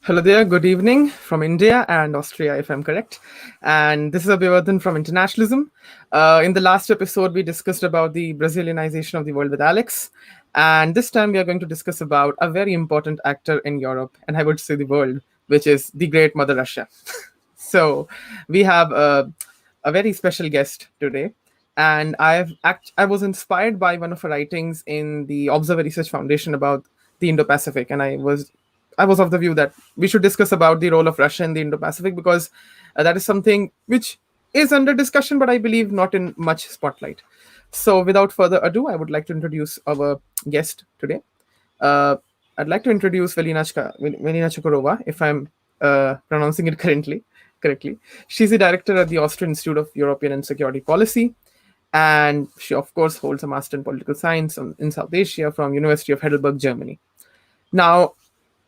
Hello there, good evening from India and Austria, if I'm correct. And this is Abhivardhan from Internationalism. In the last episode, we discussed about the Brazilianization of the world with Alex. And this time, we are going to discuss about a very important actor in Europe, and I would say the world, which is the great Mother Russia. So we have a very special guest today. And I was inspired by one of her writings in the Observer Research Foundation about the Indo-Pacific, and I was of the view that we should discuss about the role of Russia in the Indo-Pacific because that is something which is under discussion, but I believe not in much spotlight. So, without further ado, I would like to introduce our guest today. Uh, I'd like to introduce Velina Chokorova, if I'm pronouncing it correctly. She's the director at the Austrian Institute of European and Security Policy, and she, of course, holds a master in political science in South Asia from University of Heidelberg, Germany. Now,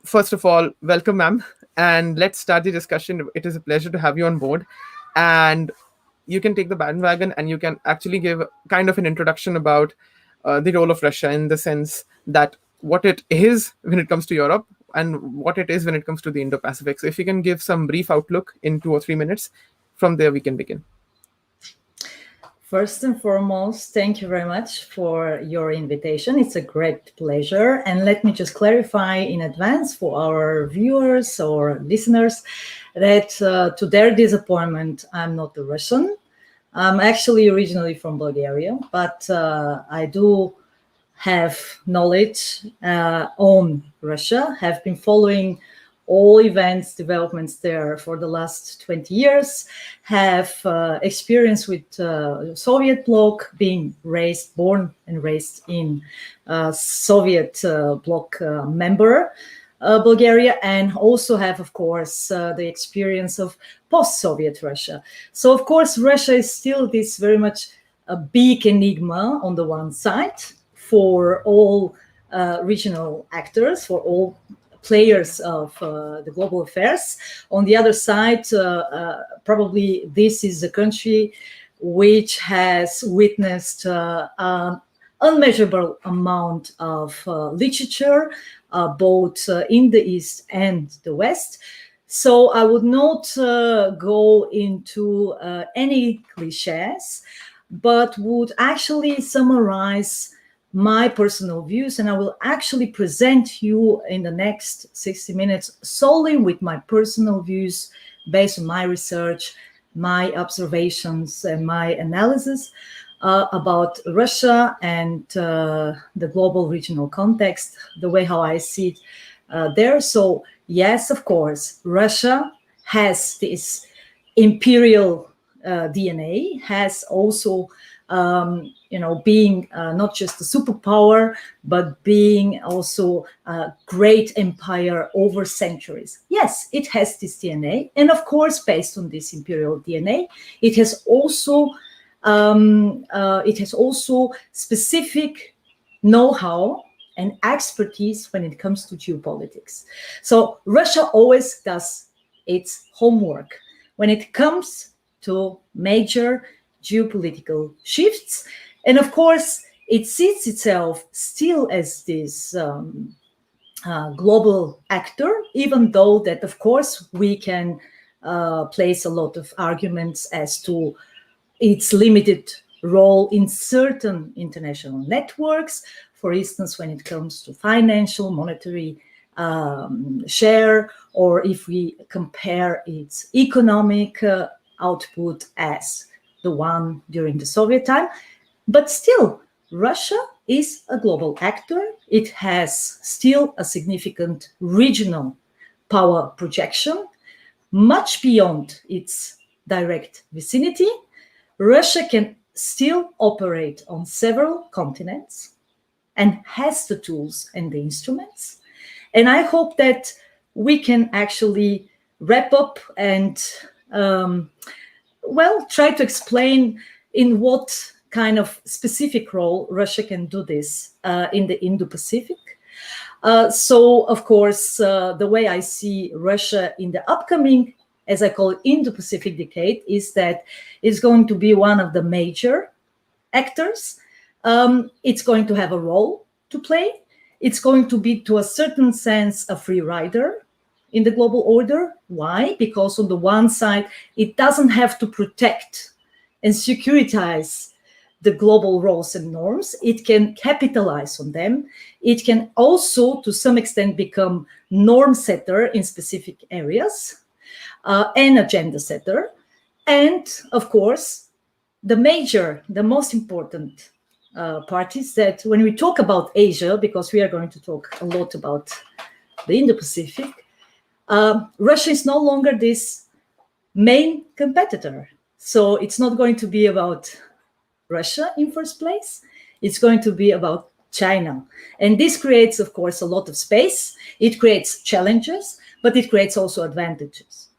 first of all, welcome, ma'am, and let's start the discussion. It is a pleasure to have you on board, and you can take the bandwagon and you can actually give kind of an introduction about the role of Russia in the sense that what it is when it comes to Europe and what it is when it comes to the Indo-Pacific. So, if you can give some brief outlook in 2 or 3 minutes, from there we can begin. First and foremost, thank you very much for your invitation. It's a great pleasure. And let me just clarify in advance for our viewers or listeners that to their disappointment, I'm not a Russian. I'm actually originally from Bulgaria, but I do have knowledge on Russia, have been following all events, developments there for the last 20 years, have experience with Soviet bloc, being born and raised in Soviet bloc member Bulgaria, and also have, of course, the experience of post-Soviet Russia. So, of course, Russia is still this very much a big enigma on the one side for all regional actors, for all players of the global affairs. On the other side, probably this is a country which has witnessed an unmeasurable amount of literature, both in the East and the West. So I would not go into any cliches, but would actually summarize my personal views, and I will actually present you in the next 60 minutes solely with my personal views based on my research, my observations, and my analysis about Russia and the global regional context, the way how I see it there. So yes, of course, Russia has this imperial DNA, has also being not just a superpower, but being also a great empire over centuries. Yes, it has this DNA. And of course, based on this imperial DNA, it has also specific know-how and expertise when it comes to geopolitics. So Russia always does its homework when it comes to major geopolitical shifts. And of course, it sees itself still as this global actor, even though that, of course, we can place a lot of arguments as to its limited role in certain international networks. For instance, when it comes to financial, monetary share, or if we compare its economic output as the one during the Soviet time. But still, Russia is a global actor. It has still a significant regional power projection, much beyond its direct vicinity. Russia can still operate on several continents and has the tools and the instruments. And I hope that we can actually wrap up and try to explain in what kind of specific role Russia can do this in the Indo-Pacific. So, of course, the way I see Russia in the upcoming, as I call it, Indo-Pacific decade, is that it's going to be one of the major actors. It's going to have a role to play. It's going to be, to a certain sense, a free rider in the global order. Why? Because on the one side, it doesn't have to protect and securitize the global roles and norms. It can capitalize on them. It can also, to some extent, become norm setter in specific areas, and agenda setter. And of course, the most important part is that when we talk about Asia, because we are going to talk a lot about the Indo-Pacific, Russia is no longer this main competitor. So it's not going to be about Russia in first place. It's going to be about China. And this creates, of course, a lot of space. It creates challenges, but it creates also advantages.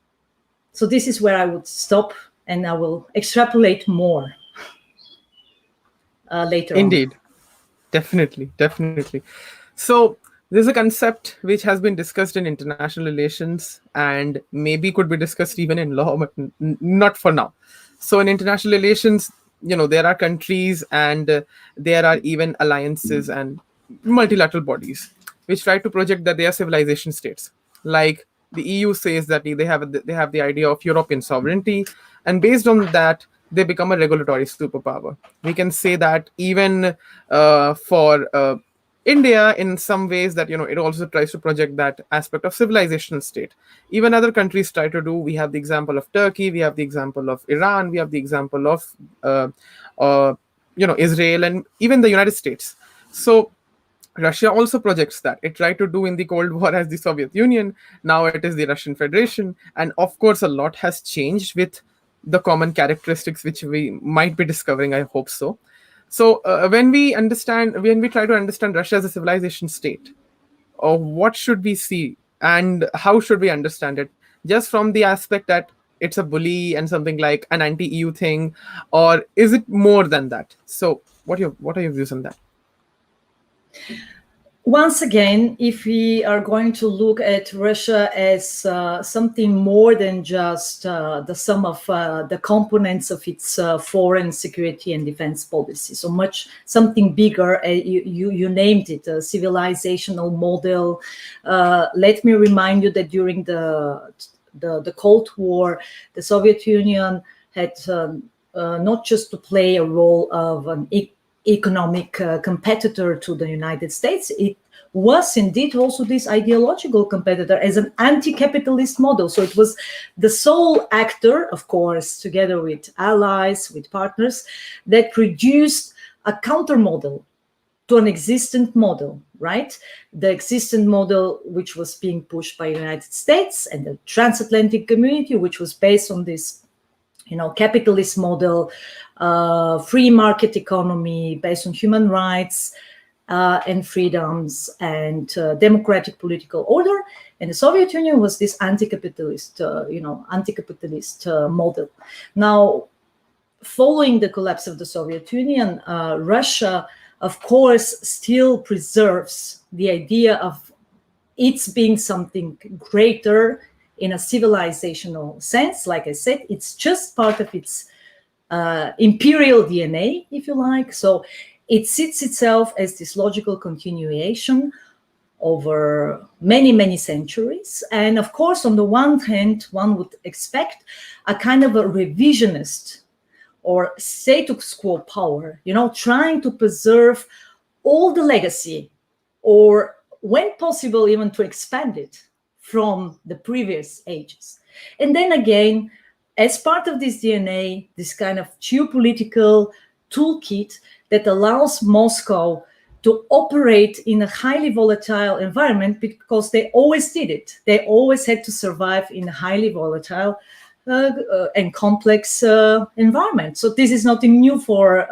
So this is where I would stop, and I will extrapolate more later on. Indeed. Definitely. So there's a concept which has been discussed in international relations and maybe could be discussed even in law, but not for now. So in international relations, there are countries and there are even alliances and multilateral bodies which try to project that they are civilization states. Like the EU says that they have the idea of European sovereignty, and based on that, they become a regulatory superpower. We can say that even for India, in some ways, that it also tries to project that aspect of civilizational state. Even other countries try to do. We have the example of Turkey, we have the example of Iran, we have the example of Israel, and even the United States. So Russia also projects that. It tried to do in the Cold War as the Soviet Union. Now it is the Russian Federation. And of course, a lot has changed with the common characteristics which we might be discovering. I hope so. So when we try to understand Russia as a civilization state, or what should we see and how should we understand it? Just from the aspect that it's a bully and something like an anti-EU thing, or is it more than that? So what are your views on that? Once again, if we are going to look at Russia as something more than just the sum of the components of its foreign security and defense policy, so much something bigger, you named it, a civilizational model. Let me remind you that during the Cold War, the Soviet Union had not just to play a role of an economic competitor to the United States. It was indeed also this ideological competitor as an anti-capitalist model. So it was the sole actor, of course, together with allies, with partners, that produced a counter model to an existent model, right? The existent model, which was being pushed by the United States and the transatlantic community, which was based on this capitalist model, free market economy based on human rights and freedoms and democratic political order. And the Soviet Union was this anti-capitalist model. Now, following the collapse of the Soviet Union, Russia, of course, still preserves the idea of its being something greater in a civilizational sense. Like I said, it's just part of its imperial DNA, if you like. So it sees itself as this logical continuation over many, many centuries. And of course, on the one hand, one would expect a kind of a revisionist or status quo power, trying to preserve all the legacy, or when possible, even to expand it from the previous ages. And then again, as part of this DNA, this kind of geopolitical toolkit that allows Moscow to operate in a highly volatile environment, because they always did it. They always had to survive in a highly volatile and complex environment. So this is nothing new for,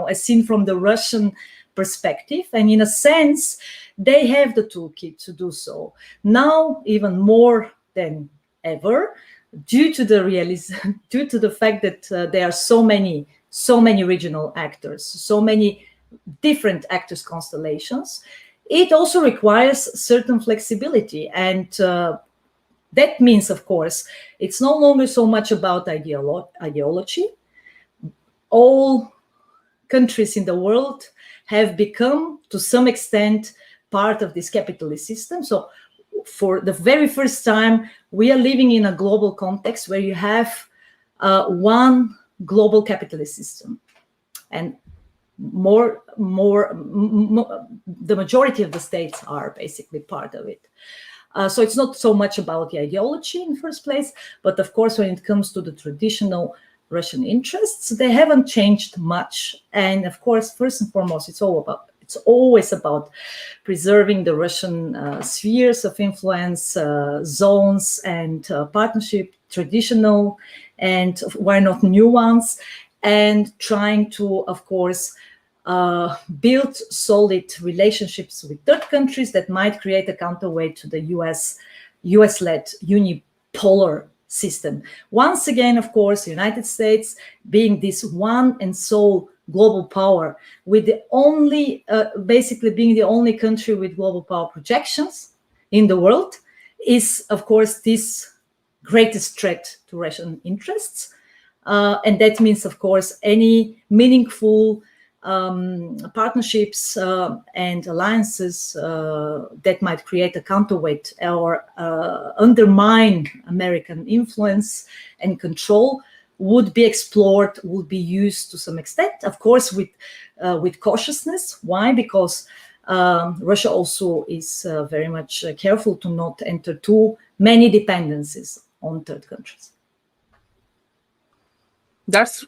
as seen from the Russian perspective. And in a sense, they have the toolkit to do so. Now, even more than ever, due to the fact that there are so many regional actors, so many different actors constellations, it also requires certain flexibility. And that means, of course, it's no longer so much about ideology. All countries in the world have become, to some extent, part of this capitalist system. So for the very first time, we are living in a global context where you have one global capitalist system, and the majority of the states are basically part of it. So it's not so much about the ideology in the first place, but of course, when it comes to the traditional Russian interests, they haven't changed much. And of course, first and foremost, it's always about preserving the Russian spheres of influence, zones, and partnership, traditional, and why not new ones, and trying to, of course, build solid relationships with third countries that might create a counterweight to the US-led unipolar system. Once again, of course, the United States being this one and sole global power, with the only, basically being the only country with global power projections in the world, is, of course, this greatest threat to Russian interests. And that means, of course, any meaningful partnerships and alliances that might create a counterweight or undermine American influence and control would be explored, would be used to some extent, of course, with cautiousness. Why? Because Russia also is very much careful to not enter too many dependencies on third countries. That's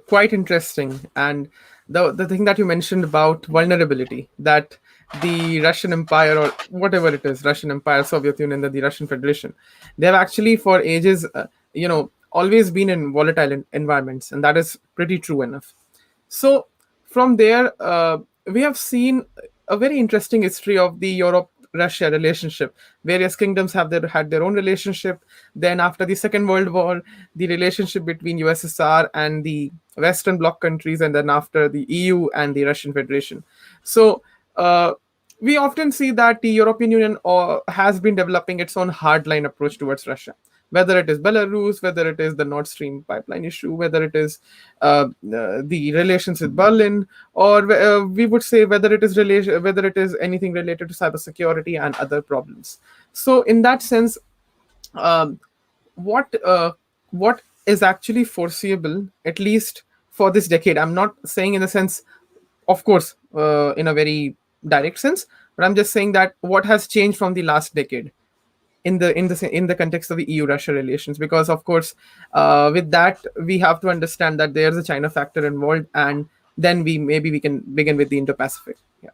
quite interesting. And the thing that you mentioned about vulnerability, that the Russian Empire, or whatever it is, Russian Empire, Soviet Union, the Russian Federation, they have actually for ages, always been in volatile environments, and that is pretty true enough. So from there, we have seen a very interesting history of the Europe-Russia relationship. Various kingdoms have had their own relationship. Then after the Second World War, the relationship between USSR and the Western Bloc countries, and then after the EU and the Russian Federation. So we often see that the European Union has been developing its own hardline approach towards Russia, whether it is Belarus, whether it is the Nord Stream pipeline issue, whether it is the relations with Berlin, or we would say whether it is anything related to cybersecurity and other problems. So in that sense, what is actually foreseeable, at least for this decade? I'm not saying in the sense, of course, in a very direct sense, but I'm just saying that what has changed from the last decade in the context of the EU-Russia relations, because of course, with that we have to understand that there's a China factor involved, and then we can begin with the Indo-Pacific. Yeah.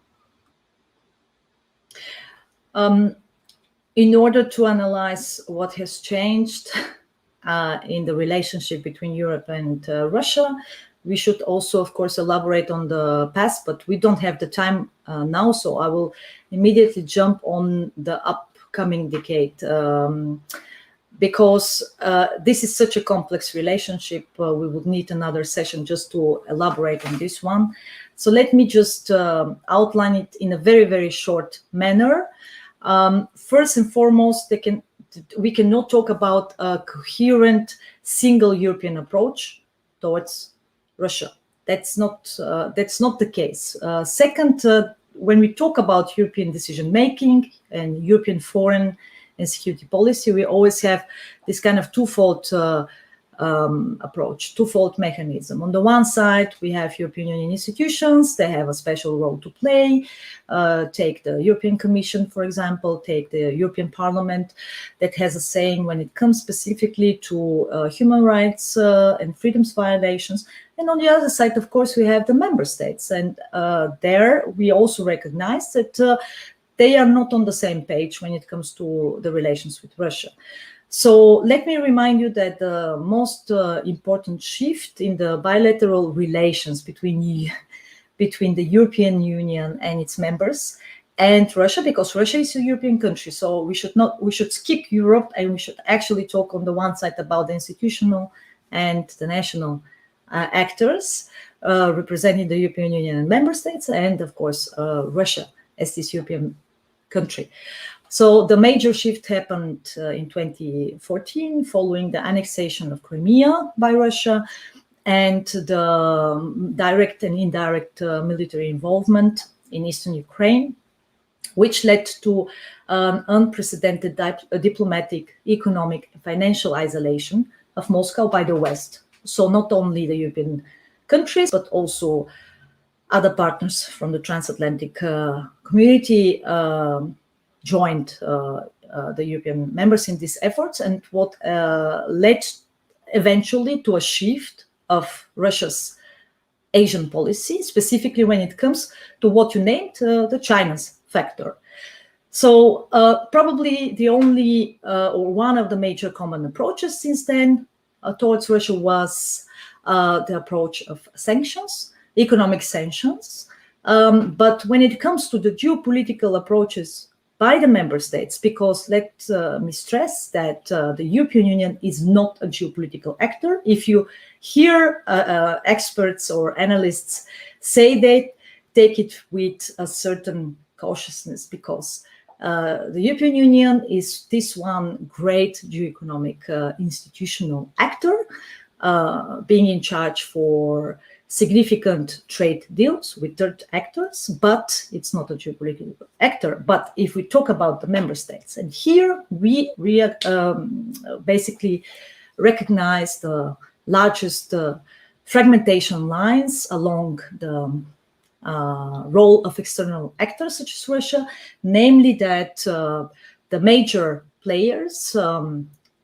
In order to analyze what has changed in the relationship between Europe and Russia, we should also, of course, elaborate on the past, but we don't have the time now, so I will immediately jump on the upcoming decade, because this is such a complex relationship. We would need another session just to elaborate on this one. So let me just outline it in a very, very short manner. First and foremost, we cannot talk about a coherent single European approach towards Russia. That's not the case. Second, when we talk about European decision making and European foreign and security policy, we always have this kind of twofold approach, twofold mechanism. On the one side, we have European Union institutions. They have a special role to play. Take the European Commission, for example, take the European Parliament, that has a saying when it comes specifically to human rights and freedoms violations. And on the other side, of course, we have the member states. And there we also recognize that they are not on the same page when it comes to the relations with Russia. So let me remind you that the most important shift in the bilateral relations between the European Union and its members and Russia, because Russia is a European country, so we should skip Europe, and we should actually talk on the one side about the institutional and the national actors representing the European Union and member states, and of course Russia as this European country. So the major shift happened in 2014 following the annexation of Crimea by Russia and the direct and indirect military involvement in eastern Ukraine, which led to an unprecedented diplomatic, economic, and financial isolation of Moscow by the West. So not only the European countries, but also other partners from the transatlantic community joined the European members in these efforts, and what led eventually to a shift of Russia's Asian policy, specifically when it comes to what you named the China's factor. So probably the only or one of the major common approaches since then towards Russia was the approach of sanctions, economic sanctions. But when it comes to the geopolitical approaches by the member states, because let me stress that the European Union is not a geopolitical actor. If you hear experts or analysts say that, take it with a certain cautiousness, because the European Union is this one great geoeconomic institutional actor, being in charge for significant trade deals with third actors, but it's not a geopolitical actor. But if we talk about the member states, and here we basically recognize the largest fragmentation lines along the role of external actors such as Russia, namely that the major players,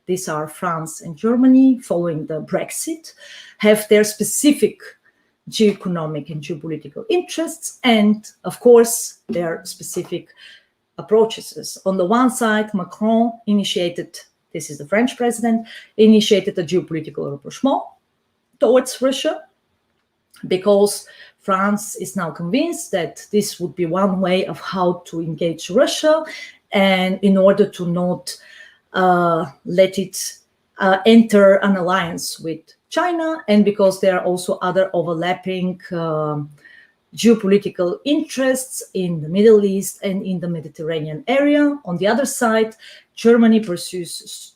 these are France and Germany, following the Brexit, have their specific geoeconomic and geopolitical interests, and of course their specific approaches. On the one side, Macron initiated, this is the French president, initiated a geopolitical rapprochement towards Russia, because France is now convinced that this would be one way of how to engage Russia, and in order to not let it enter an alliance with China, and because there are also other overlapping geopolitical interests in the Middle East and in the Mediterranean area. On the other side, Germany pursues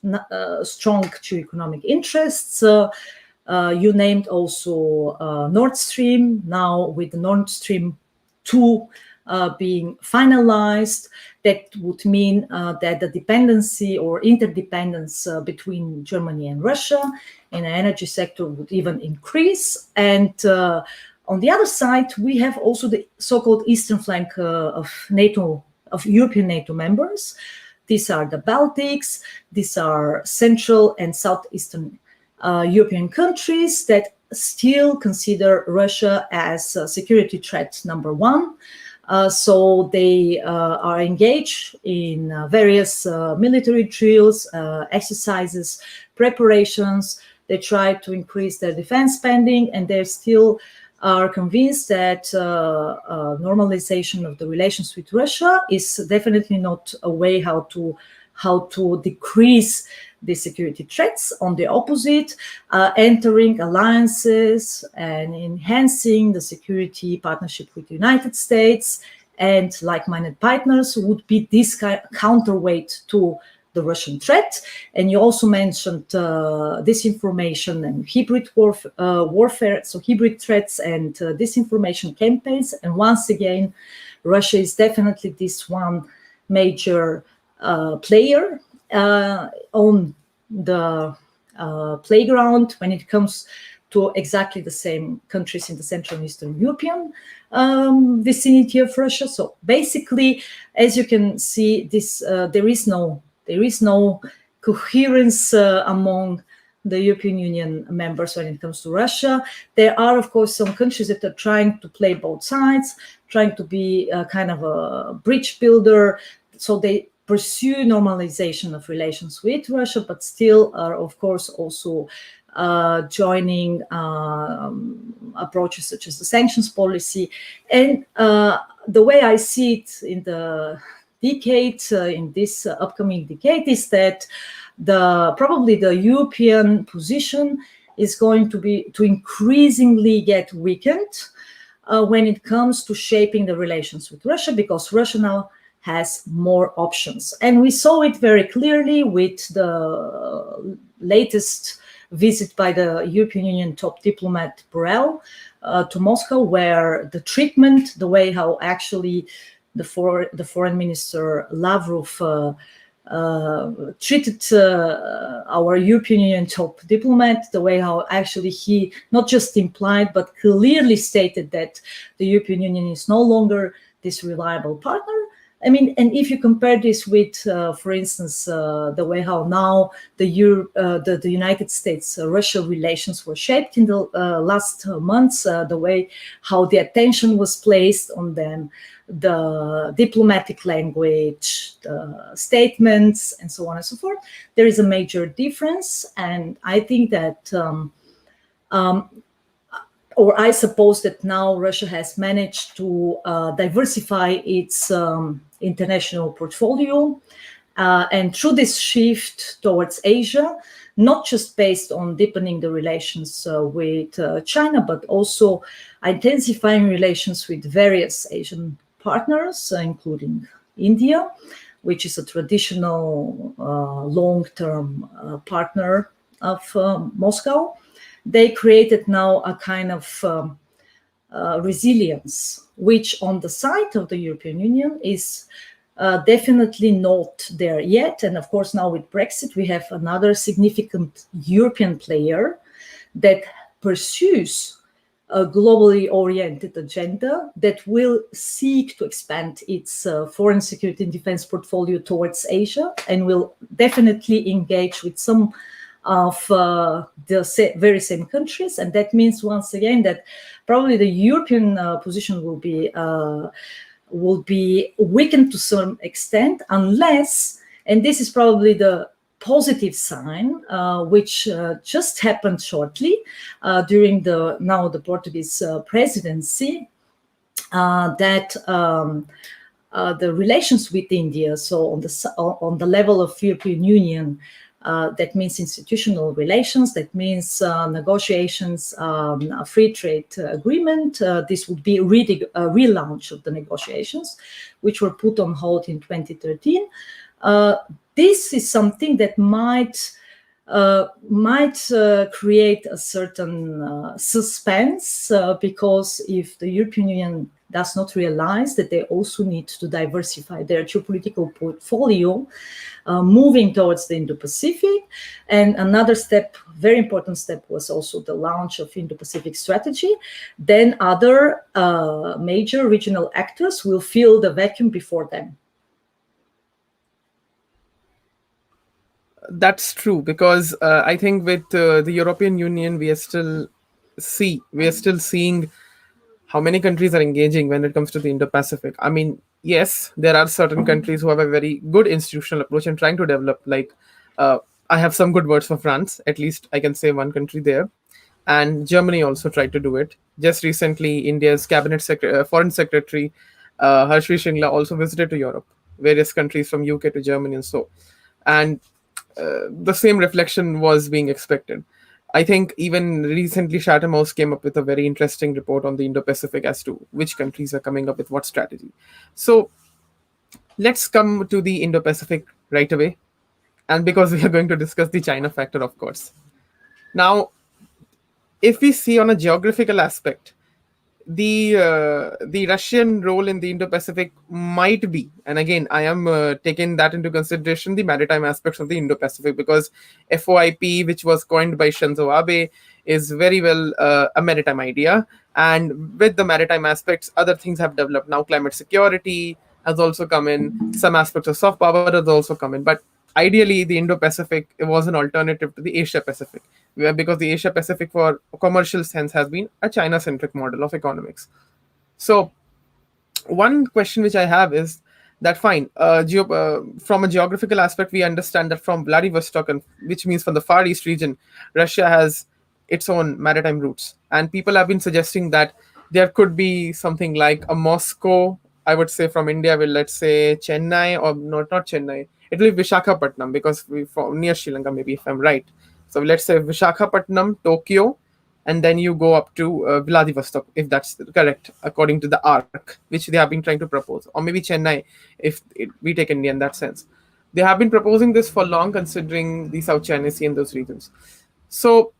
strong geoeconomic interests. You named also Nord Stream, now with Nord Stream 2 being finalized. That would mean that the dependency or interdependence between Germany and Russia in the energy sector would even increase. And on the other side, we have also the so-called eastern flank of NATO, of European NATO members. These are the Baltics, these are Central and Southeastern European countries that still consider Russia as a security threat number one. So they are engaged in various military drills, exercises, preparations. They try to increase their defense spending, and they still are convinced that normalization of the relations with Russia is definitely not a way how to decrease the security threats. On the opposite, entering alliances and enhancing the security partnership with the United States and like-minded partners would be this counterweight to the Russian threat. And you also mentioned disinformation and hybrid warfare, so hybrid threats and disinformation campaigns. And once again, Russia is definitely this one major player on the playground when it comes to exactly the same countries in the Central and Eastern European vicinity of Russia. So basically, as you can see, this there is no coherence among the European Union members when it comes to Russia. There are, of course, some countries that are trying to play both sides, trying to be kind of a bridge builder. So they pursue normalization of relations with Russia, but still are, of course, also joining approaches such as the sanctions policy. And the way I see it in the decade, in this upcoming decade, is that probably the European position is going to increasingly get weakened when it comes to shaping the relations with Russia, because Russia now has more options. And we saw it very clearly with the latest visit by the European Union top diplomat Borrell to Moscow, where the treatment, the way how actually the foreign minister Lavrov treated our European Union top diplomat, the way how actually he not just implied but clearly stated that the European Union is no longer this reliable partner. I mean, and if you compare this with, for instance, the way how now the United States-Russia relations were shaped in the last months, the way how the attention was placed on them, the diplomatic language, the statements, and so on and so forth, there is a major difference. And I think that or I suppose that now Russia has managed to diversify its international portfolio. And through this shift towards Asia, not just based on deepening the relations with China, but also intensifying relations with various Asian partners, including India, which is a traditional long-term partner of Moscow. They created now a kind of resilience, which on the side of the European Union is definitely not there yet. And of course, now with Brexit, we have another significant European player that pursues a globally oriented agenda that will seek to expand its foreign security and defense portfolio towards Asia, and will definitely engage with some of the very same countries. And that means, once again, that probably the European position will be weakened to some extent, unless, and this is probably the positive sign, which just happened shortly during the Portuguese presidency, that the relations with India, so on the level of European Union, that means institutional relations, that means negotiations, a free trade agreement. This would be really a relaunch of the negotiations, which were put on hold in 2013. This is something that might create a certain suspense, because if the European Union does not realize that they also need to diversify their geopolitical portfolio, moving towards the Indo-Pacific. And another step, very important step, was also the launch of Indo-Pacific strategy. Then other major regional actors will fill the vacuum before them. That's true, because I think with the European Union, we are still seeing how many countries are engaging when it comes to the Indo-Pacific. I mean, yes, there are certain countries who have a very good institutional approach and trying to develop. Like, I have some good words for France. At least I can say one country there, and Germany also tried to do it. Just recently, India's foreign secretary Harshvi Shringla also visited to Europe, various countries from UK to Germany, and the same reflection was being expected. I think even recently Chatham House came up with a very interesting report on the Indo-Pacific as to which countries are coming up with what strategy. So let's come to the Indo-Pacific right away. And because we are going to discuss the China factor, of course. Now, if we see on a geographical aspect, the Russian role in the Indo-Pacific might be, and again, I am taking that into consideration, the maritime aspects of the Indo-Pacific, because FOIP, which was coined by Shinzo Abe, is very well a maritime idea. And with the maritime aspects, other things have developed. Now, climate security has also come in. Some aspects of soft power has also come in. But ideally, the Indo-Pacific was an alternative to the Asia-Pacific, because the Asia-Pacific, for commercial sense, has been a China-centric model of economics. So one question which I have is that, fine, from a geographical aspect, we understand that from Vladivostok, which means from the Far East region, Russia has its own maritime routes. And people have been suggesting that there could be something like a Moscow, I would say, from India, will, let's say, Chennai, or not Chennai, it will be Vishakhapatnam, because we from near Sri Lanka, maybe, if I'm right. So let's say Vishakhapatnam, Tokyo, and then you go up to Vladivostok, if that's correct, according to the arc, which they have been trying to propose. Or maybe Chennai, if we take India in that sense. They have been proposing this for long, considering the South China Sea and those regions. So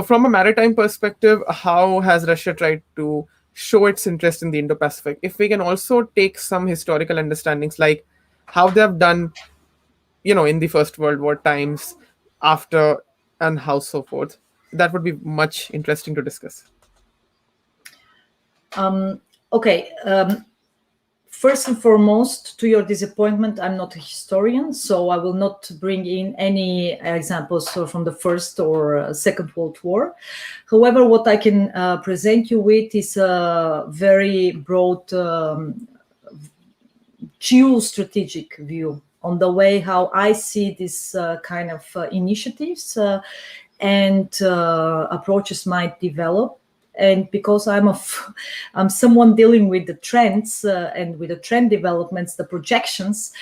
from a maritime perspective, how has Russia tried to show its interest in the Indo-Pacific, if we can also take some historical understandings like how they have done, in the First World War times, after, and how so forth, that would be much interesting to discuss. Okay. First and foremost, to your disappointment, I'm not a historian, so I will not bring in any examples from the First or Second World War. However, what I can present you with is a very broad geostrategic view on the way how I see this kind of initiatives and approaches might develop. And because I'm someone dealing with the trends and with the trend developments, the projections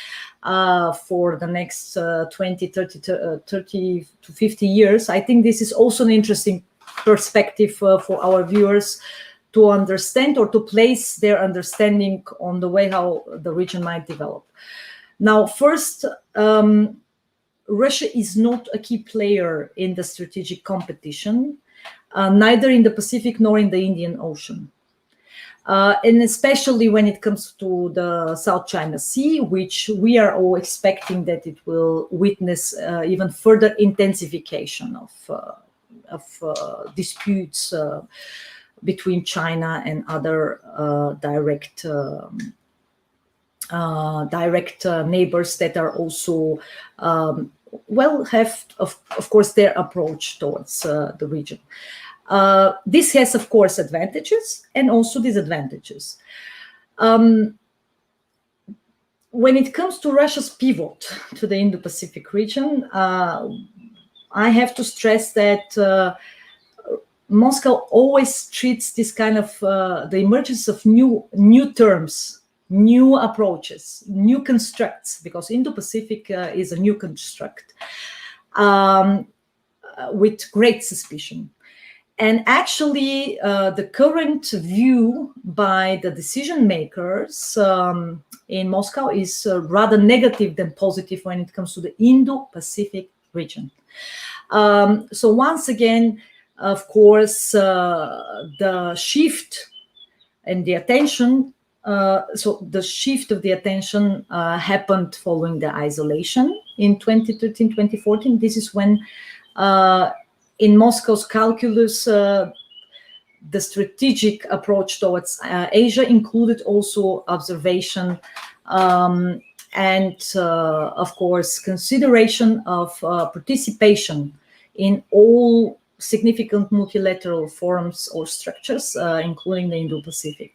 for the next 20, 30 to 50 years, I think this is also an interesting perspective for our viewers to understand or to place their understanding on the way how the region might develop. Now, first, Russia is not a key player in the strategic competition, neither in the Pacific nor in the Indian Ocean. And especially when it comes to the South China Sea, which we are all expecting that it will witness even further intensification of disputes between China and other direct neighbors that are also have of course their approach towards the region. This has, of course, advantages and also disadvantages. When it comes to Russia's pivot to the Indo-Pacific region, I have to stress that Moscow always treats this kind of the emergence of new terms, new approaches, new constructs, because Indo-Pacific is a new construct, with great suspicion. And actually, the current view by the decision makers in Moscow is rather negative than positive when it comes to the Indo-Pacific region. So once again, of course, the shift and the attention, so the shift of the attention happened following the isolation in 2013, 2014. This is when in Moscow's calculus, the strategic approach towards Asia included also observation and, of course, consideration of participation in all significant multilateral forums or structures, including the Indo-Pacific.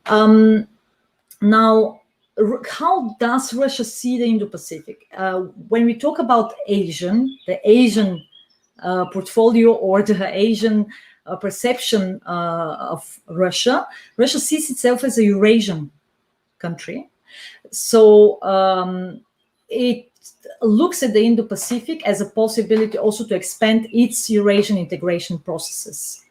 Now, how does Russia see the Indo-Pacific? When we talk about the Asian portfolio or the Asian perception of Russia sees itself as a Eurasian country. So it looks at the Indo-Pacific as a possibility also to expand its Eurasian integration processes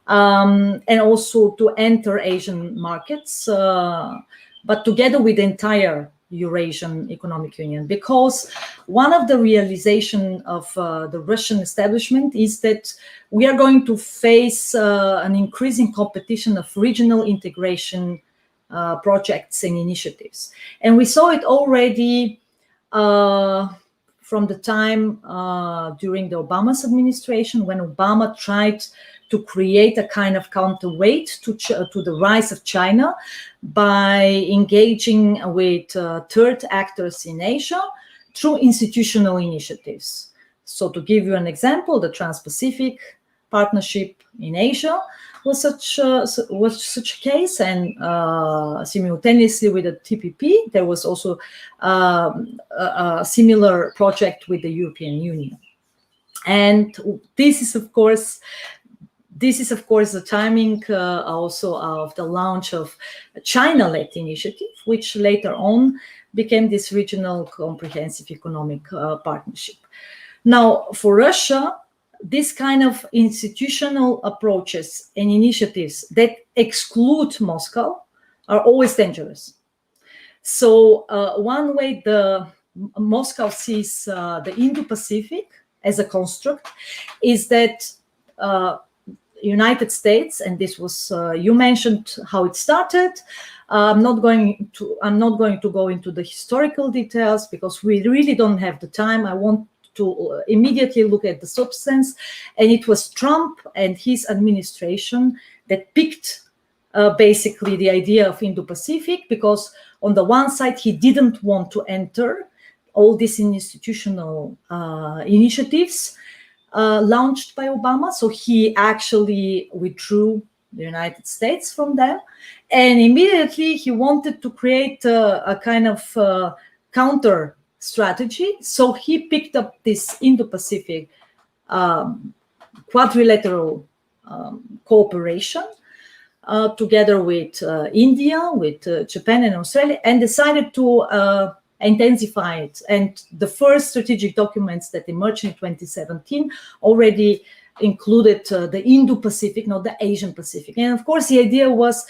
and also to enter Asian markets, but together with the entire Eurasian Economic Union, because one of the realization of the Russian establishment is that we are going to face an increasing competition of regional integration projects and initiatives. And we saw it already from the time during the Obama's administration, when Obama tried to create a kind of counterweight to the rise of China by engaging with third actors in Asia through institutional initiatives. So to give you an example, the Trans-Pacific Partnership in Asia was such a case, and simultaneously with the TPP, there was also a similar project with the European Union. And this is of course the timing also of the launch of a China-led initiative, which later on became this regional comprehensive economic partnership. Now, for Russia, this kind of institutional approaches and initiatives that exclude Moscow are always dangerous. So one way Moscow sees the Indo-Pacific as a construct is that United States, and this was you mentioned how it started. I'm not going to go into the historical details because we really don't have the time. I want to immediately look at the substance, and it was Trump and his administration that picked basically the idea of Indo-Pacific, because on the one side he didn't want to enter all these institutional initiatives launched by Obama, so he actually withdrew the United States from them, and immediately he wanted to create a kind of counter strategy. So he picked up this Indo-Pacific quadrilateral cooperation together with India, with Japan and Australia, and decided to intensify it. And the first strategic documents that emerged in 2017 already included the Indo-Pacific, not the Asian Pacific. And of course, the idea was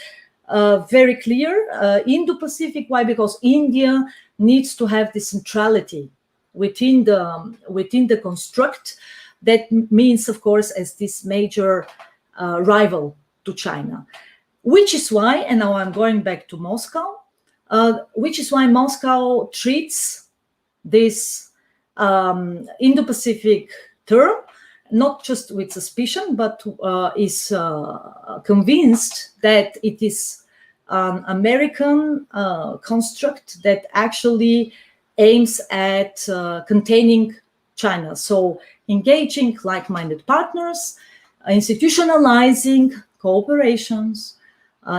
very clear. Indo-Pacific, why? Because India needs to have this centrality within the construct. That means, of course, as this major rival to China, which is why, and now I'm going back to Moscow, which is why Moscow treats this Indo-Pacific term not just with suspicion, but is convinced that it is an American construct that actually aims at containing China. So engaging like-minded partners, institutionalizing cooperations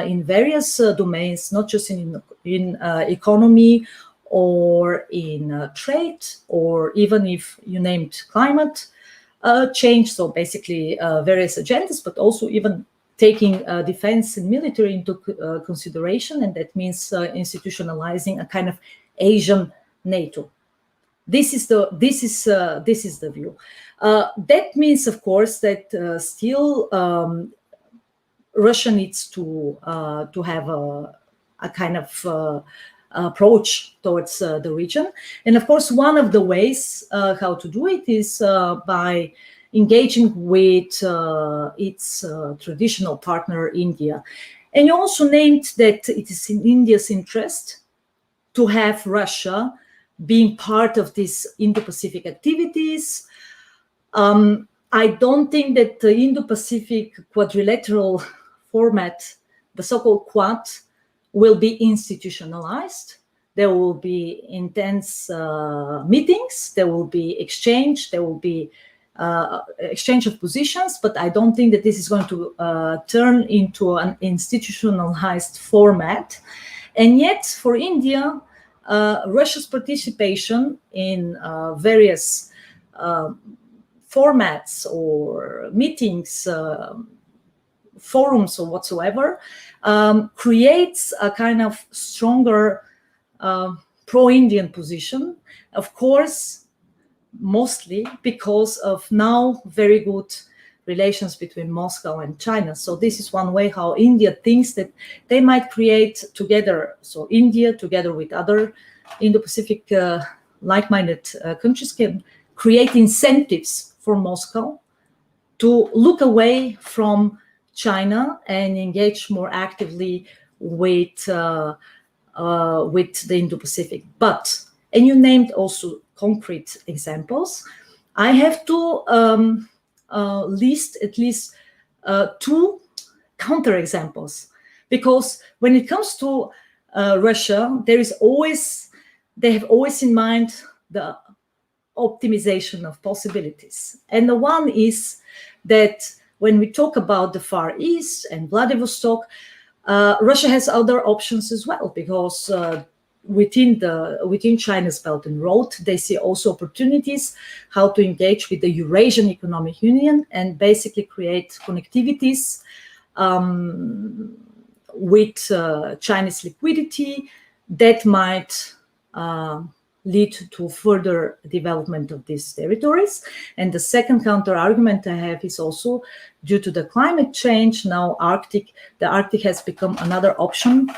in various domains, not just in economy or in trade, or even if you named climate change. So basically various agendas, but also even taking defense and military into consideration, and that means institutionalizing a kind of Asian NATO. This is the view. That means, of course, that still Russia needs to have a kind of approach towards the region, and of course, one of the ways how to do it is by engaging with its traditional partner, India. And you also named that it is in India's interest to have Russia being part of these Indo-Pacific activities. I don't think that the Indo-Pacific quadrilateral format, the so-called Quad, will be institutionalized. There will be intense meetings, there will be exchange, there will be exchange of positions, but I don't think that this is going to turn into an institutionalized format. And yet, for India, Russia's participation in various formats or meetings, forums or whatsoever, creates a kind of stronger pro-Indian position, of course, mostly because of now very good relations between Moscow and China. So this is one way how India thinks that they might create together, so India together with other Indo-Pacific like-minded countries can create incentives for Moscow to look away from China and engage more actively with the Indo-Pacific. But, and you named also concrete examples, I have to list at least two counterexamples, because when it comes to Russia, they have always in mind the optimization of possibilities. And the one is that when we talk about the Far East and Vladivostok, Russia has other options as well, because within China's Belt and Road, they see also opportunities how to engage with the Eurasian Economic Union and basically create connectivities with Chinese liquidity that might lead to further development of these territories. And the second counter argument I have is also due to the climate change. Now the Arctic has become another option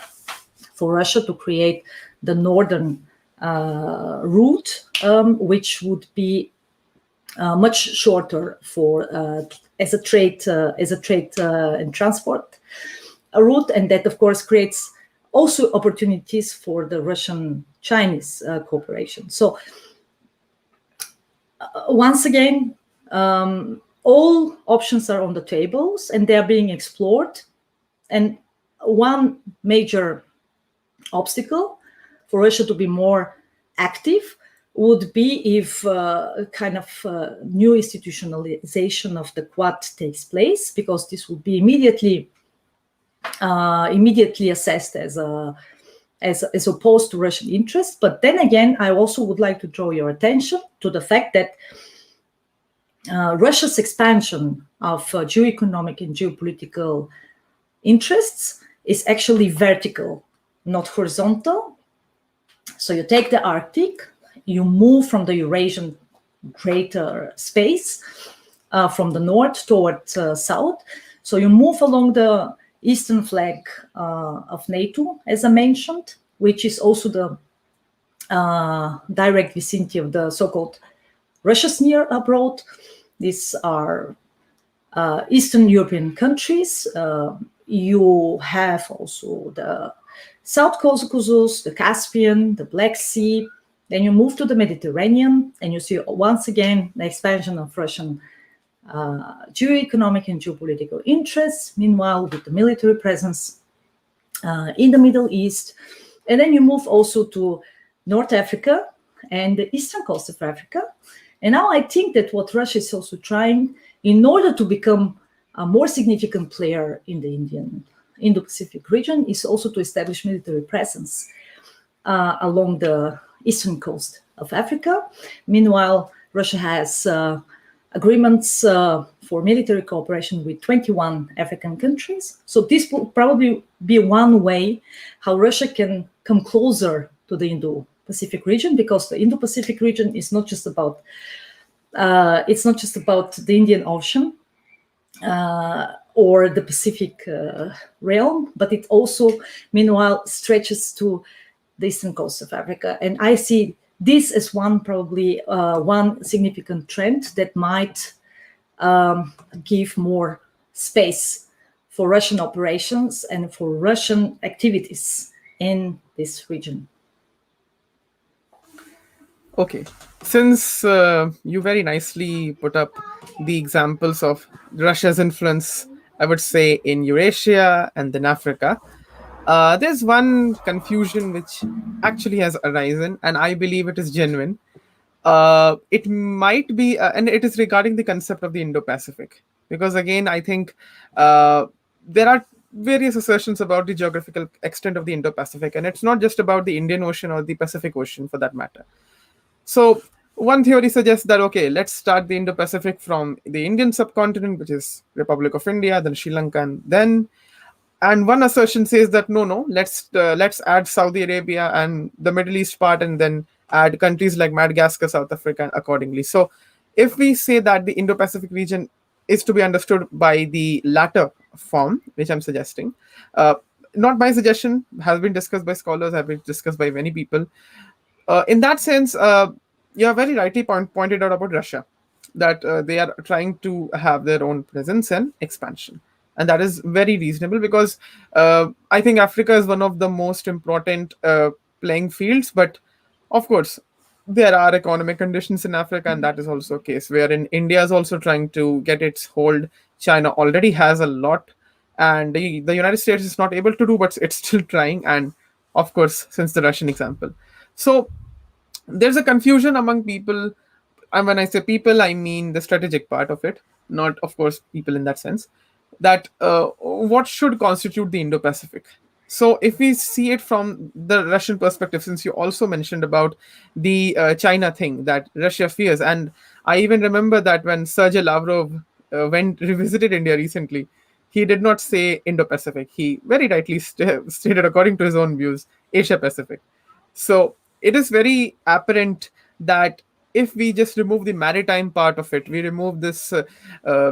for Russia to create the northern route, which would be much shorter for as a trade and transport route, and that of course creates also opportunities for the Russian-Chinese cooperation. So once again, all options are on the tables and they are being explored. And one major obstacle for Russia to be more active would be if new institutionalization of the Quad takes place, because this would be immediately assessed as opposed to Russian interests. But then again, I also would like to draw your attention to the fact that Russia's expansion of geoeconomic and geopolitical interests is actually vertical, not horizontal. So you take the Arctic, you move from the Eurasian greater space from the north toward south. So you move along the eastern flank of NATO, as I mentioned, which is also the direct vicinity of the so-called Russia's near abroad. These are Eastern European countries. You have also the South Caucasus, the Caspian, the Black Sea. Then you move to the Mediterranean, and you see once again the expansion of Russian geoeconomic and geopolitical interests, meanwhile with the military presence in the Middle East. And then you move also to North Africa and the eastern coast of Africa. And now I think that what Russia is also trying, in order to become a more significant player in the Indo-Pacific region, is also to establish military presence along the eastern coast of Africa. Meanwhile, Russia has agreements for military cooperation with 21 African countries. So this will probably be one way how Russia can come closer to the Indo-Pacific region, because the Indo-Pacific region is not just about the Indian Ocean or the Pacific realm, but it also, meanwhile, stretches to the eastern coast of Africa. And I see this as one significant trend that might give more space for Russian operations and for Russian activities in this region. Okay, since you very nicely put up the examples of Russia's influence, I would say, in Eurasia and then Africa, there's one confusion which actually has arisen, and I believe it is genuine. It might be, and it is regarding the concept of the Indo-Pacific. Because again, I think there are various assertions about the geographical extent of the Indo-Pacific, and it's not just about the Indian Ocean or the Pacific Ocean for that matter. So one theory suggests that, okay, let's start the Indo-Pacific from the Indian subcontinent, which is Republic of India, then Sri Lanka, and one assertion says that no, let's add Saudi Arabia and the Middle East part, and then add countries like Madagascar, South Africa accordingly. So if we say that the Indo-Pacific region is to be understood by the latter form, which I'm suggesting, not my suggestion, has been discussed by scholars, have been discussed by many people. In that sense, you have very rightly pointed out about Russia, that they are trying to have their own presence and expansion. And that is very reasonable, because I think Africa is one of the most important playing fields. But of course, there are economic conditions in Africa, and that is also a case wherein India is also trying to get its hold. China already has a lot, and the United States is not able to do, but it's still trying. And of course, since the Russian example. So there's a confusion among people. And when I say people, I mean the strategic part of it, not, of course, people in that sense, that what should constitute the Indo-Pacific. So if we see it from the Russian perspective, since you also mentioned about the China thing that Russia fears, and I even remember that when Sergei Lavrov revisited India recently, he did not say Indo-Pacific. He very rightly stated, according to his own views, Asia-Pacific. So it is very apparent that if we just remove the maritime part of it, we remove this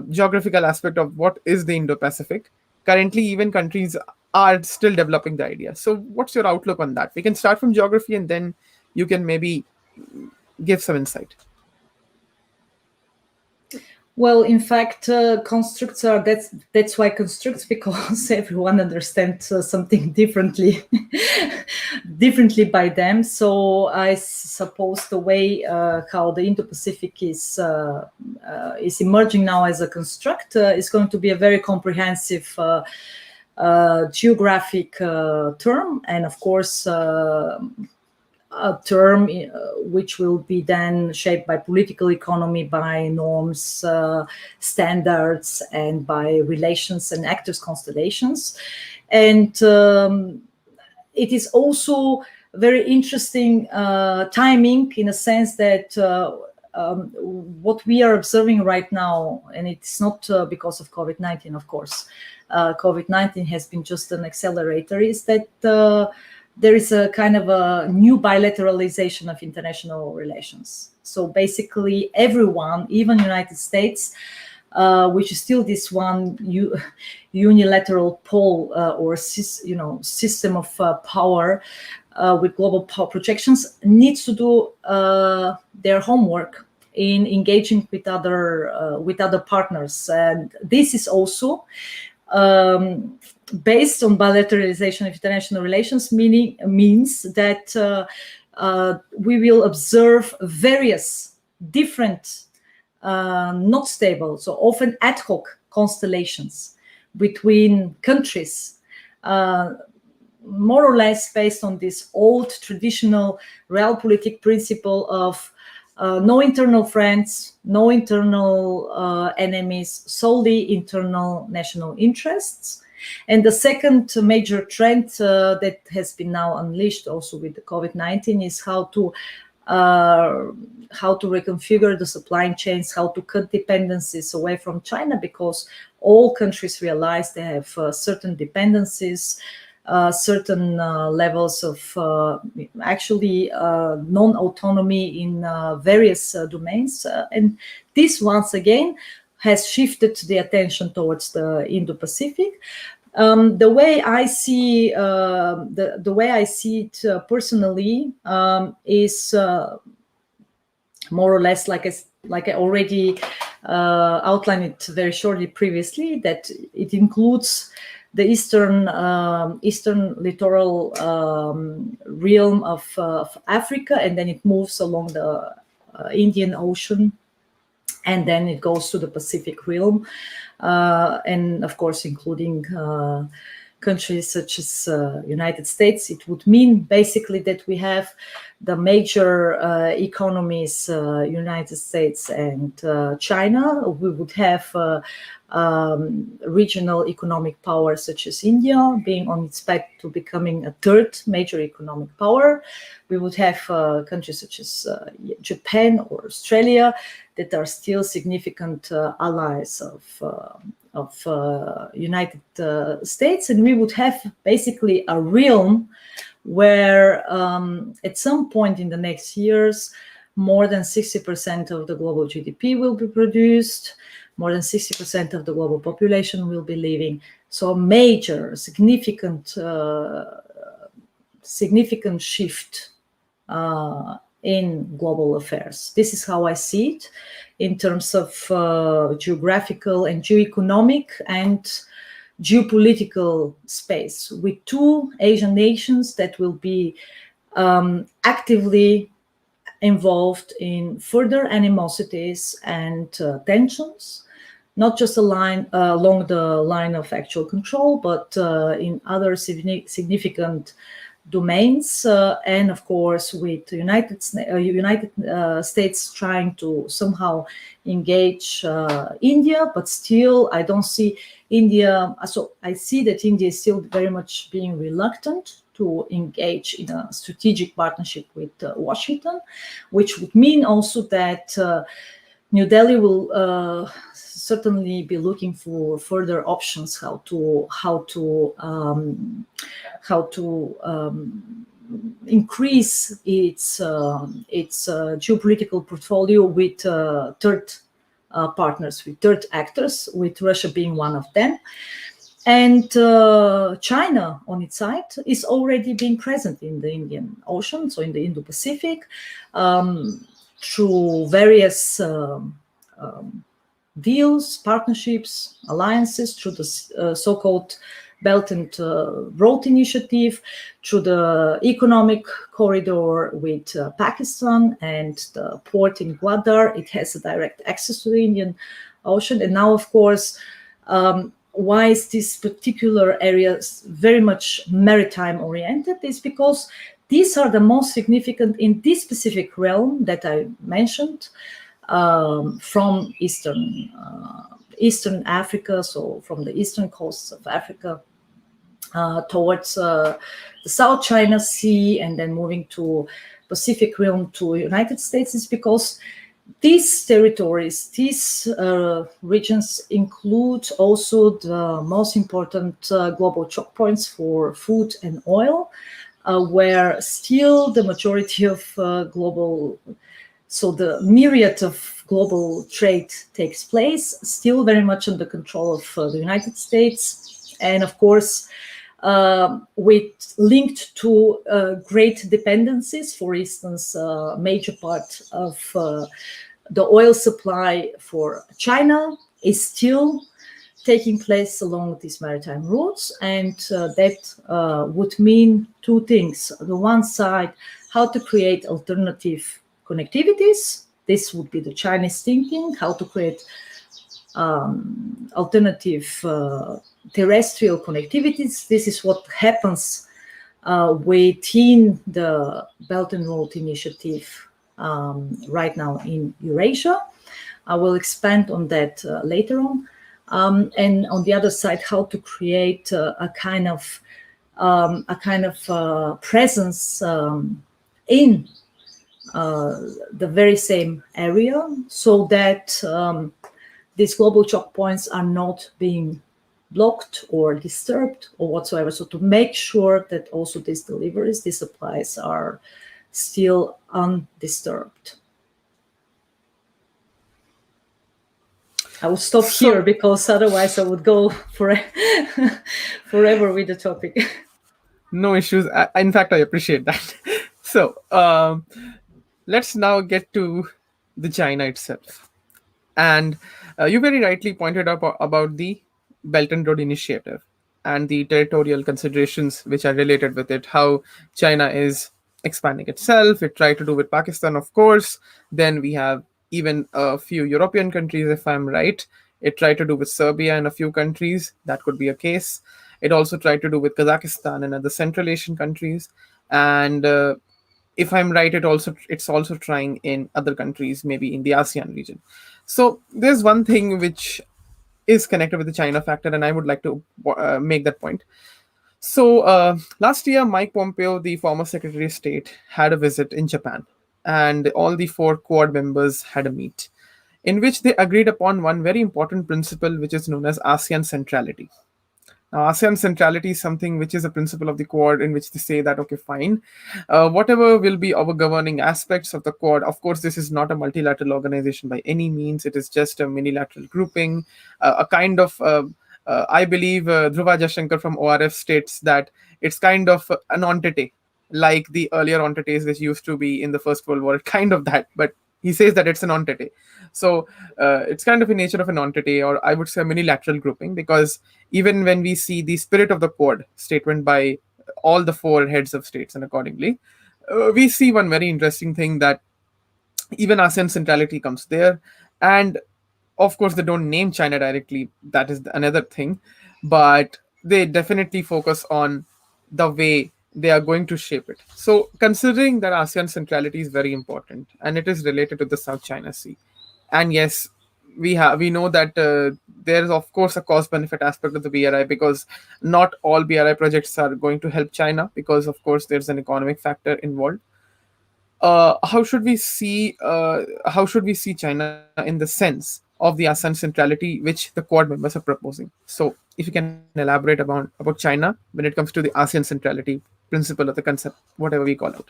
geographical aspect of what is the Indo-Pacific. Currently, even countries are still developing the idea. So what's your outlook on that? We can start from geography, and then you can maybe give some insight. Well, in fact, constructs are that's why constructs, because everyone understands something differently, differently by them. So I suppose the way how the Indo-Pacific is emerging now as a construct is going to be a very comprehensive geographic term, and of course. A term which will be then shaped by political economy, by norms, standards, and by relations and actors constellations. And it is also very interesting timing, in a sense that what we are observing right now, and it's not because of COVID-19, of course, COVID-19 has been just an accelerator, is that there is a kind of a new bilateralization of international relations. So basically everyone, even United States, which is still this one unilateral pole or system of power with global power projections, needs to do their homework in engaging with other partners. And this is also based on bilateralization of international relations, means that we will observe various different, not stable, so often ad hoc constellations between countries, more or less based on this old traditional realpolitik principle of no internal friends, no internal enemies, solely internal national interests. And the second major trend that has been now unleashed also with the COVID-19 is how to reconfigure the supply chains, how to cut dependencies away from China, because all countries realize they have certain dependencies, certain levels of actually non-autonomy in various domains. And this, once again, has shifted the attention towards the Indo-Pacific. The way I see it personally is more or less like I already outlined it very shortly previously, that it includes the eastern littoral realm of Africa, and then it moves along the Indian Ocean, and then it goes to the Pacific realm, and of course including countries such as United States. It would mean basically that we have the major economies, United States and China. We would have regional economic power such as India being on its path to becoming a third major economic power. We would have countries such as Japan or Australia that are still significant allies of United States, and we would have basically a realm where at some point in the next years, more than 60% of the global GDP will be produced, more than 60% of the global population will be living. So a major, significant shift in global affairs. This is how I see it in terms of geographical and geoeconomic and geopolitical space, with two Asian nations that will be actively involved in further animosities and tensions, not just along the line of actual control, but in other significant domains, and of course with the United States trying to somehow engage India, but still I don't see India. So I see that India is still very much being reluctant to engage in a strategic partnership with Washington, which would mean also that New Delhi will certainly be looking for further options how to increase its geopolitical portfolio with third partners, with third actors, with Russia being one of them. And China, on its side, is already being present in the Indian Ocean, so in the Indo-Pacific, through various deals, partnerships, alliances through the so-called Belt and Road Initiative, through the economic corridor with Pakistan and the port in Gwadar. It has a direct access to the Indian Ocean. And now, of course, why is this particular area very much maritime oriented? Is because these are the most significant in this specific realm that I mentioned, from Eastern Africa, so from the eastern coasts of Africa towards the South China Sea, and then moving to Pacific realm to United States, is because these territories, these regions include also the most important global choke points for food and oil, where still the majority of so the myriad of global trade takes place, still very much under control of the United States. And of course, with linked to great dependencies. For instance, a major part of the oil supply for China is still taking place along these maritime routes, and that would mean two things. On the one side, how to create alternative connectivities. This would be the Chinese thinking, how to create alternative terrestrial connectivities. This is what happens within the Belt and Road Initiative right now in Eurasia. I will expand on that later on. And on the other side, how to create a kind of presence in the very same area, so that these global choke points are not being blocked or disturbed or whatsoever. So to make sure that also these deliveries, these supplies are still undisturbed. I will stop here because otherwise I would go forever with the topic. No issues. In fact, I appreciate that. So let's now get to the China itself. And you very rightly pointed out about the Belt and Road Initiative and the territorial considerations which are related with it, how China is expanding itself. It tried to do with Pakistan, of course. Then we have even a few European countries, if I'm right. It tried to do with Serbia and a few countries. That could be a case. It also tried to do with Kazakhstan and other Central Asian countries. And if I'm right, it's also trying in other countries, maybe in the ASEAN region. So there's one thing which is connected with the China factor, and I would like to make that point. So last year, Mike Pompeo, the former Secretary of State, had a visit in Japan, and all the 4 Quad members had a meet, in which they agreed upon one very important principle, which is known as ASEAN centrality. Now, ASEAN centrality is something which is a principle of the Quad, in which they say that, okay, fine, whatever will be our governing aspects of the Quad. Of course, this is not a multilateral organization by any means. It is just a minilateral grouping, a kind of, I believe Dhruva Jashankar from ORF states that it's kind of an entité, like the earlier entités which used to be in the First World War, kind of that, but he says that it's an entité. So it's kind of a nature of an entity, or I would say a minilateral grouping, because even when we see the spirit of the Quad statement by all the 4 heads of states, and accordingly, we see one very interesting thing, that even ASEAN centrality comes there. And of course, they don't name China directly. That is another thing. But they definitely focus on the way they are going to shape it. So considering that ASEAN centrality is very important, and it is related to the South China Sea. And yes, we know that there is of course a cost benefit aspect of the BRI, because not all BRI projects are going to help China, because of course there's an economic factor involved. How should we see China in the sense of the ASEAN centrality which the Quad members are proposing? So if you can elaborate about China when it comes to the ASEAN centrality principle or the concept, whatever we call it.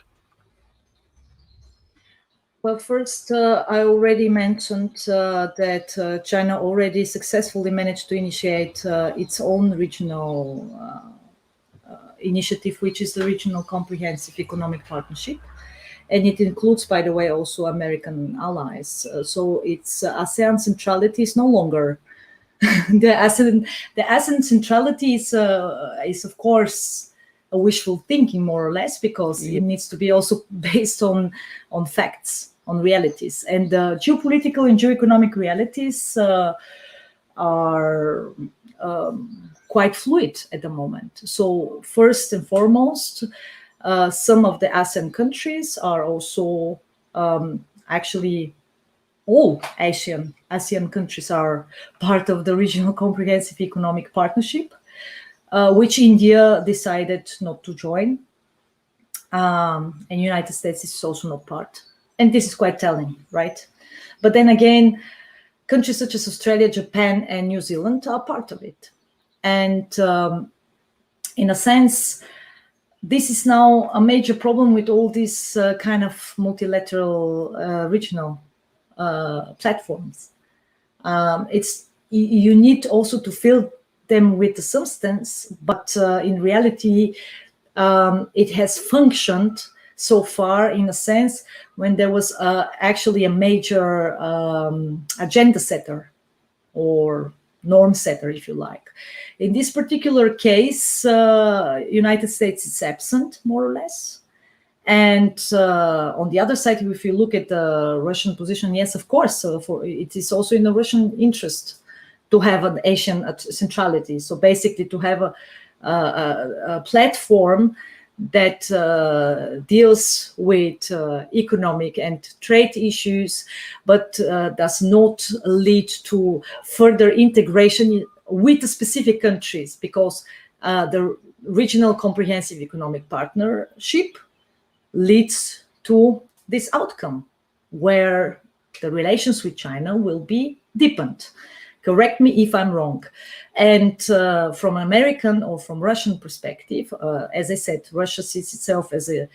Well, first, I already mentioned that China already successfully managed to initiate its own regional initiative, which is the Regional Comprehensive Economic Partnership. and it includes, by the way, also American allies. So it's ASEAN centrality is no longer the ASEAN centrality is of course a wishful thinking, more or less, because it needs to be also based on facts, on realities, and geopolitical and geoeconomic realities are quite fluid at the moment. So first and foremost, some of the ASEAN countries are also actually all ASEAN countries are part of the Regional Comprehensive Economic Partnership, which India decided not to join, and United States is also not part. And this is quite telling, right? But then again, countries such as Australia, Japan, and New Zealand are part of it. And in a sense, this is now a major problem with all these kind of multilateral regional platforms. You need also to fill them with the substance, but in reality, it has functioned so far in a sense when there was actually a major agenda setter or norm setter, if you like. In this particular case, United States is absent, more or less. And on the other side, if you look at the Russian position, yes, of course, it is also in the Russian interest to have an Asian centrality. So basically to have a platform that deals with economic and trade issues, but does not lead to further integration with the specific countries, because the Regional Comprehensive Economic Partnership leads to this outcome where the relations with China will be deepened. Correct me if I'm wrong. And from an American or from Russian perspective, as I said, Russia sees itself as a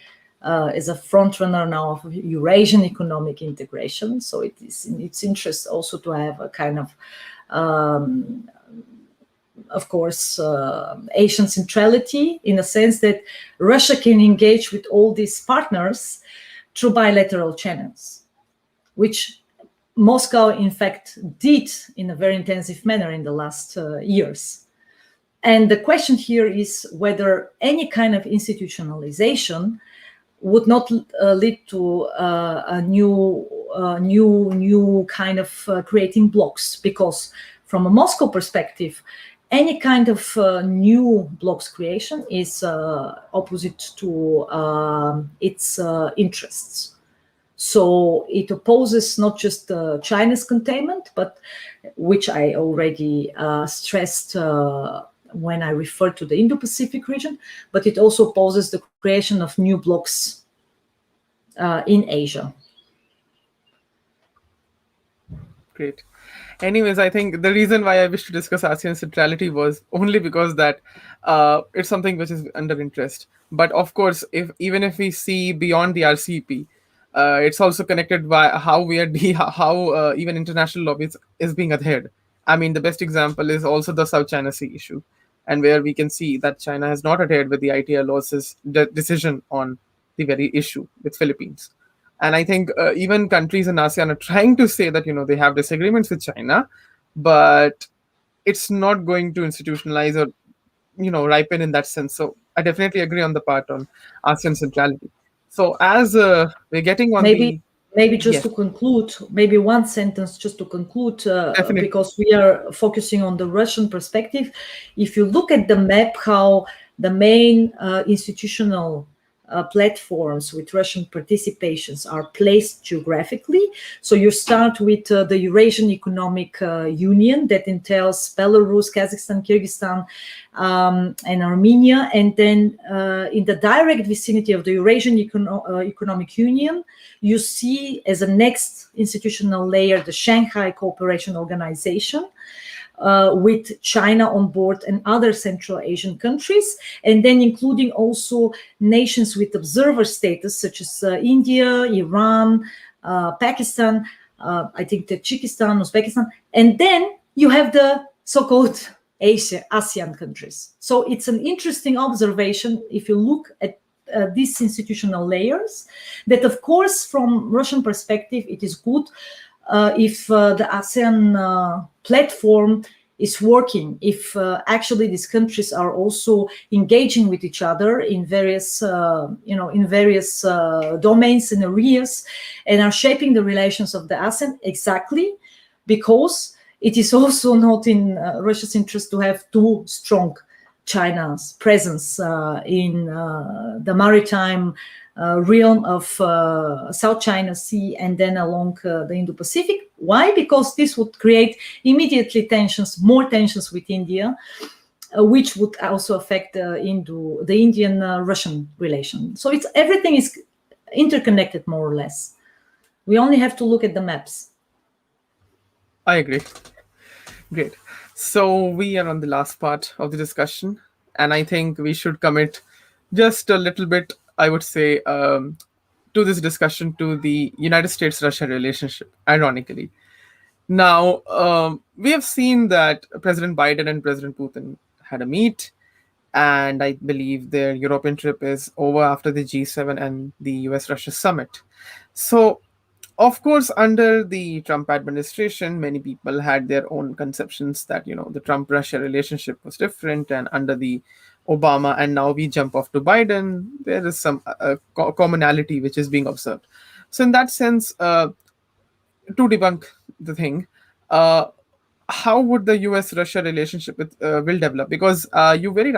front runner now of Eurasian economic integration. So it is in its interest also to have a kind of course, Asian centrality, in a sense that Russia can engage with all these partners through bilateral channels, which Moscow, in fact, did in a very intensive manner in the last years. And the question here is whether any kind of institutionalization would not lead to a new kind of creating blocks, because from a Moscow perspective, any kind of new blocks creation is opposite to its interests. So it opposes not just China's containment, but which I already stressed when I referred to the Indo-Pacific region, but it also opposes the creation of new blocks in Asia. Great. Anyways, I think the reason why I wish to discuss ASEAN centrality was only because that it's something which is under interest. But of course, even if we see beyond the RCEP, it's also connected by how even international lobbies is being adhered. I mean, the best example is also the South China Sea issue, and where we can see that China has not adhered with the ITLO's decision on the very issue with Philippines. And I think even countries in ASEAN are trying to say that, they have disagreements with China, but it's not going to institutionalize or, ripen in that sense. So I definitely agree on the part on ASEAN centrality. So as we're getting on maybe just yes, to conclude, maybe one sentence just to conclude, definitely. because we are focusing on the Russian perspective. If you look at the map, how the main institutional platforms with Russian participations are placed geographically. So you start with the Eurasian Economic Union that entails Belarus, Kazakhstan, Kyrgyzstan, and Armenia. And then in the direct vicinity of the Eurasian Economic Union, you see as a next institutional layer the Shanghai Cooperation Organization, with China on board and other Central Asian countries, and then including also nations with observer status such as India, Iran, Pakistan, I think Tajikistan, Uzbekistan, and then you have the so-called ASEAN countries. So it's an interesting observation if you look at these institutional layers, that of course from Russian perspective it is good if the ASEAN platform is working, if actually these countries are also engaging with each other in various domains and areas, and are shaping the relations of the ASEAN, exactly because it is also not in Russia's interest to have too strong China's presence in the maritime realm of South China Sea and then along the Indo-Pacific. Why? Because this would create immediately more tensions with India, which would also affect the Indian-Russian relation. So everything is interconnected, more or less. We only have to look at the maps. I agree. Great. So we are on the last part of the discussion, and I think we should commit just a little bit, I would say, to this discussion to the United States-Russia relationship, ironically. Now, we have seen that President Biden and President Putin had a meet, and I believe their European trip is over after the G7 and the US-Russia summit. So, of course, under the Trump administration, many people had their own conceptions that, the Trump-Russia relationship was different, and under the Obama, and now we jump off to Biden, there is some commonality which is being observed. So, in that sense, to debunk the thing, how would the US-Russia relationship will develop? Because you very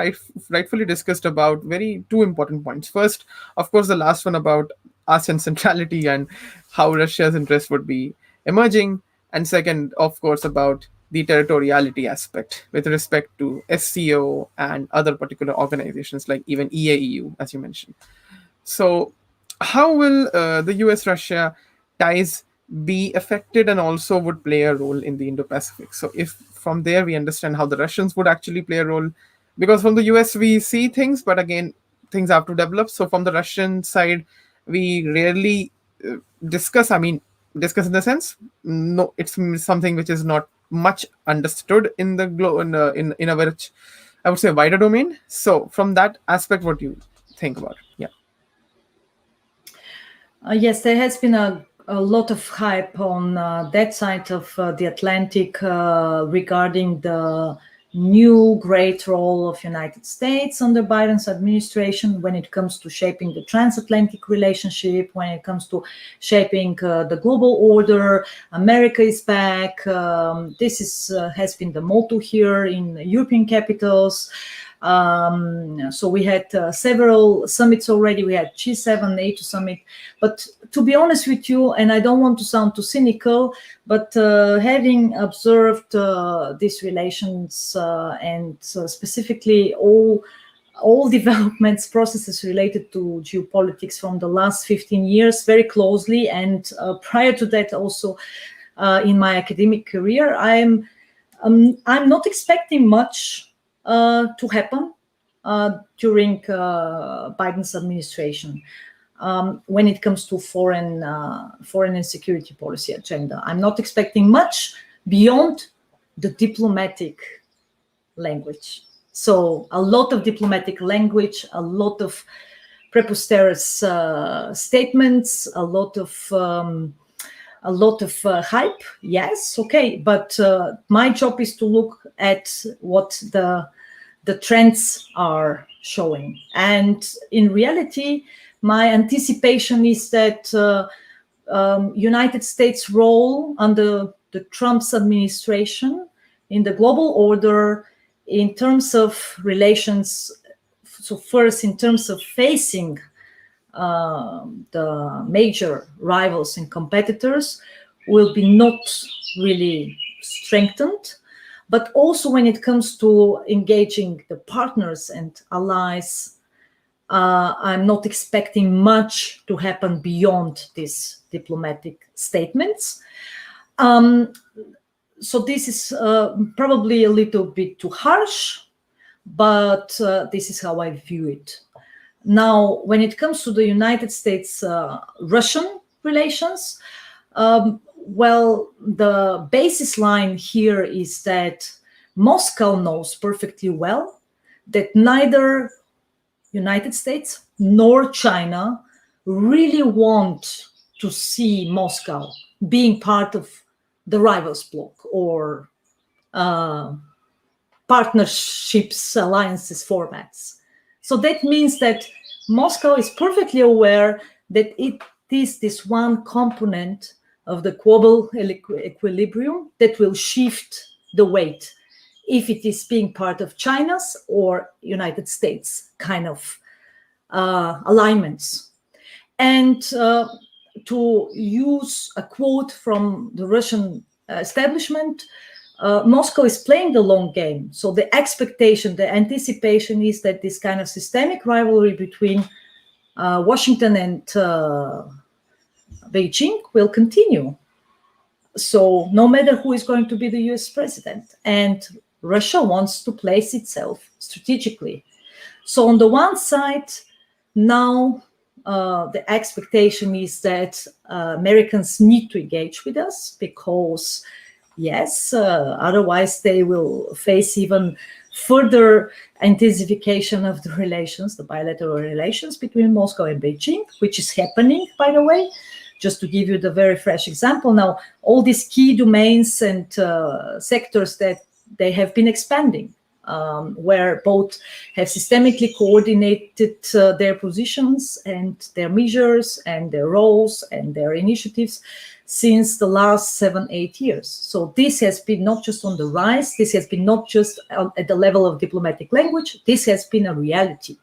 rightfully discussed about two important points. First, of course, the last one about ASEAN centrality and how Russia's interest would be emerging, and second, of course, about the territoriality aspect with respect to SCO and other particular organizations like even EAEU, as you mentioned. So, how will the US-Russia ties be affected and also would play a role in the Indo-Pacific? So, if from there we understand how the Russians would actually play a role, because from the US we see things, but again, things have to develop. So, from the Russian side, we rarely discuss. I mean, discuss in the sense, no, it's something which is not much understood in the in a I would say wider domain. So, from that aspect, what do you think about it? Yeah. Yes, there has been a lot of hype on that side of the Atlantic regarding the new great role of United States under Biden's administration when it comes to shaping the transatlantic relationship, when it comes to shaping the global order. America is back. This has been the motto here in European capitals. So we had several summits already. We had G7, NATO summit. But to be honest with you, and I don't want to sound too cynical, but having observed these relations and specifically all developments, processes related to geopolitics from the last 15 years very closely, and prior to that also in my academic career, I'm not expecting much to happen during Biden's administration when it comes to foreign and security policy agenda. I'm not expecting much beyond the diplomatic language. So a lot of diplomatic language, a lot of preposterous statements, a lot of hype. Yes, okay, but my job is to look at what the trends are showing. And in reality, my anticipation is that United States' role under the Trump's administration in the global order in terms of relations, so first in terms of facing the major rivals and competitors, will be not really strengthened. But also when it comes to engaging the partners and allies, I'm not expecting much to happen beyond these diplomatic statements. So this is probably a little bit too harsh, but this is how I view it. Now, when it comes to the United States-Russian relations, well, the basis line here is that Moscow knows perfectly well that neither United States nor China really want to see Moscow being part of the rivals bloc or partnerships, alliances, formats. So that means that Moscow is perfectly aware that it is this one component of the global equilibrium that will shift the weight if it is being part of China's or United States kind of alignments. And to use a quote from the Russian establishment, Moscow is playing the long game. So the expectation, the anticipation is that this kind of systemic rivalry between Washington and Beijing will continue. So no matter who is going to be the US president, and Russia wants to place itself strategically. So on the one side, now the expectation is that Americans need to engage with us because, yes, otherwise they will face even further intensification of the relations, the bilateral relations between Moscow and Beijing, which is happening, by the way. Just to give you the very fresh example, now all these key domains and sectors that they have been expanding, where both have systemically coordinated their positions and their measures and their roles and their initiatives since the last 7-8 years. So this has been not just on the rise, this has been not just at the level of diplomatic language, this has been a reality.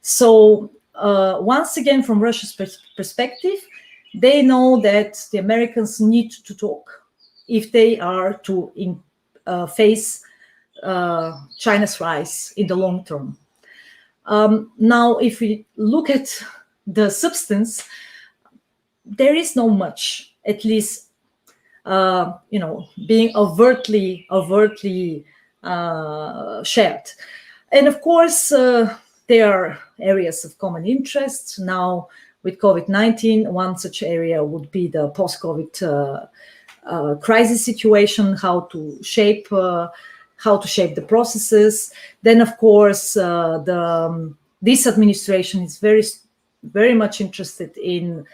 So once again, from Russia's perspective, they know that the Americans need to talk if they are to face China's rise in the long term. Now, if we look at the substance, there is no much, at least, being overtly shared. And of course, there are areas of common interest. Now, with COVID-19, one such area would be the post-COVID crisis situation, how to shape the processes. Then, of course, this administration is very much interested in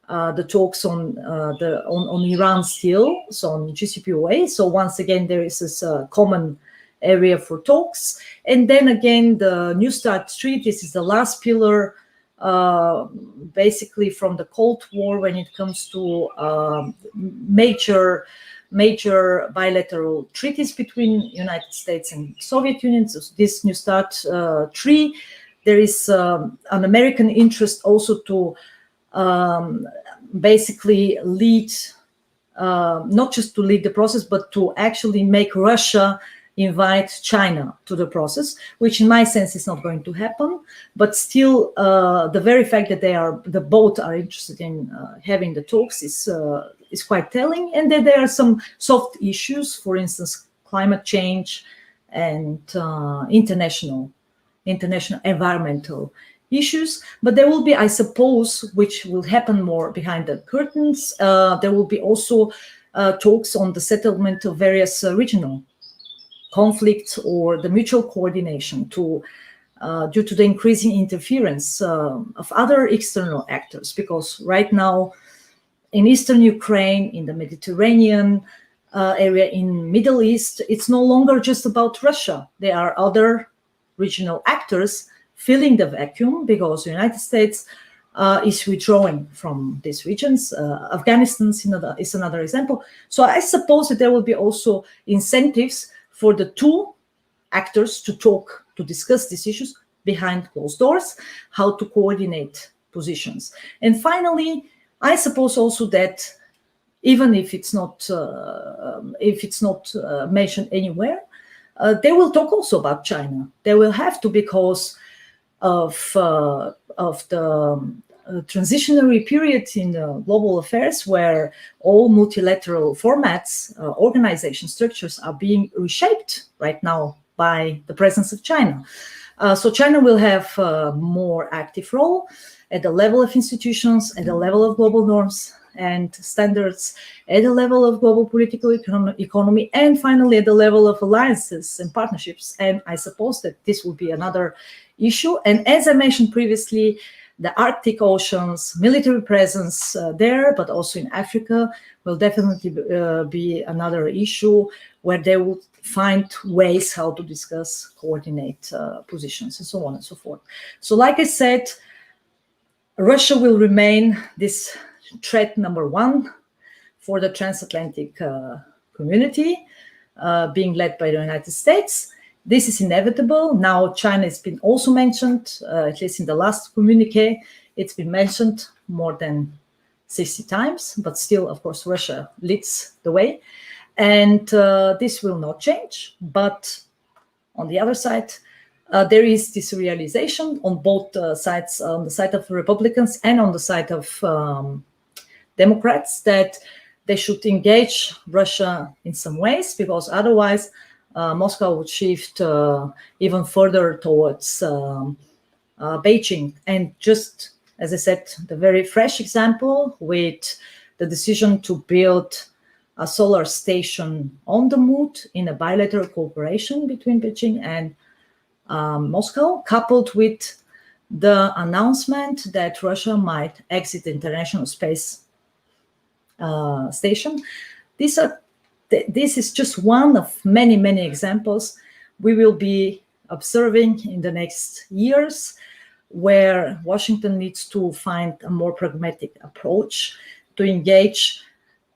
the talks on Iran still, so on JCPOA. So once again, there is this common area for talks. And then again, the New START Treaty, this is the last pillar, basically from the Cold War when it comes to major bilateral treaties between United States and Soviet Union. So this New START treaty, there is an American interest also to basically lead, not just to lead the process, but to actually make Russia invite China to the process, which in my sense is not going to happen. But still, the very fact that both are interested in having the talks is quite telling. And that there are some soft issues, for instance, climate change and international environmental issues. But there will be, I suppose, which will happen more behind the curtains, there will be also talks on the settlement of various regional conflicts or the mutual coordination due to the increasing interference of other external actors. Because right now in Eastern Ukraine, in the Mediterranean area, in Middle East, it's no longer just about Russia. There are other regional actors filling the vacuum because the United States is withdrawing from these regions. Afghanistan is another example. So I suppose that there will be also incentives for the two actors to talk, to discuss these issues behind closed doors, how to coordinate positions. And finally, I suppose also that even if it's not mentioned anywhere, they will talk also about China. They will have to, because of the transitionary period in global affairs, where all multilateral formats, organization structures are being reshaped right now by the presence of China. So China will have a more active role at the level of institutions, at the level of global norms and standards, at the level of global political economy, and finally at the level of alliances and partnerships. And I suppose that this will be another issue. And as I mentioned previously, the Arctic Ocean's military presence there, but also in Africa, will definitely be another issue where they will find ways how to discuss, coordinate positions, and so on and so forth. So like I said, Russia will remain this threat number one for the transatlantic community, being led by the United States. This is inevitable. Now, China has been also mentioned, at least in the last communique. It's been mentioned more than 60 times, but still, of course, Russia leads the way. And this will not change. But on the other side, there is this realization on both sides, on the side of Republicans and on the side of Democrats, that they should engage Russia in some ways, because otherwise Moscow would shift even further towards Beijing. And just, as I said, the very fresh example with the decision to build a solar station on the moon in a bilateral cooperation between Beijing and Moscow, coupled with the announcement that Russia might exit the International Space Station. This is just one of many, many examples we will be observing in the next years, where Washington needs to find a more pragmatic approach to engage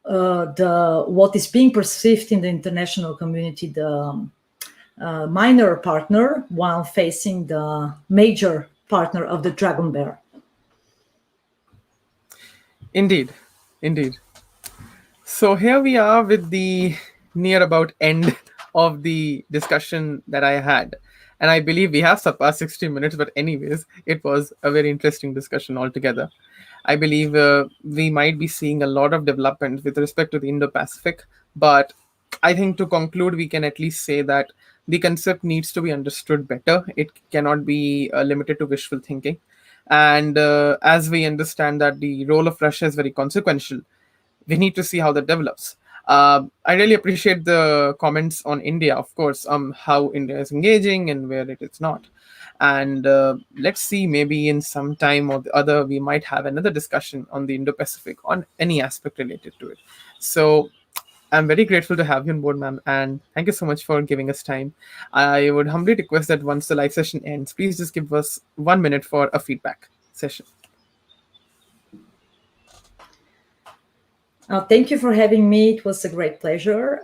what is being perceived in the international community, the minor partner, while facing the major partner of the Dragon Bear. Indeed. So here we are with the near about end of the discussion that I had. And I believe we have surpassed 60 minutes, but anyways, it was a very interesting discussion altogether. I believe we might be seeing a lot of development with respect to the Indo-Pacific, but I think to conclude, we can at least say that the concept needs to be understood better. It cannot be limited to wishful thinking. And as we understand that the role of Russia is very consequential, we need to see how that develops. I really appreciate the comments on India, of course, how India is engaging and where it is not. And let's see, maybe in some time or the other, we might have another discussion on the Indo-Pacific on any aspect related to it. So I'm very grateful to have you on board, ma'am, and thank you so much for giving us time. I would humbly request that once the live session ends, please just give us 1 minute for a feedback session. Thank you for having me. It was a great pleasure.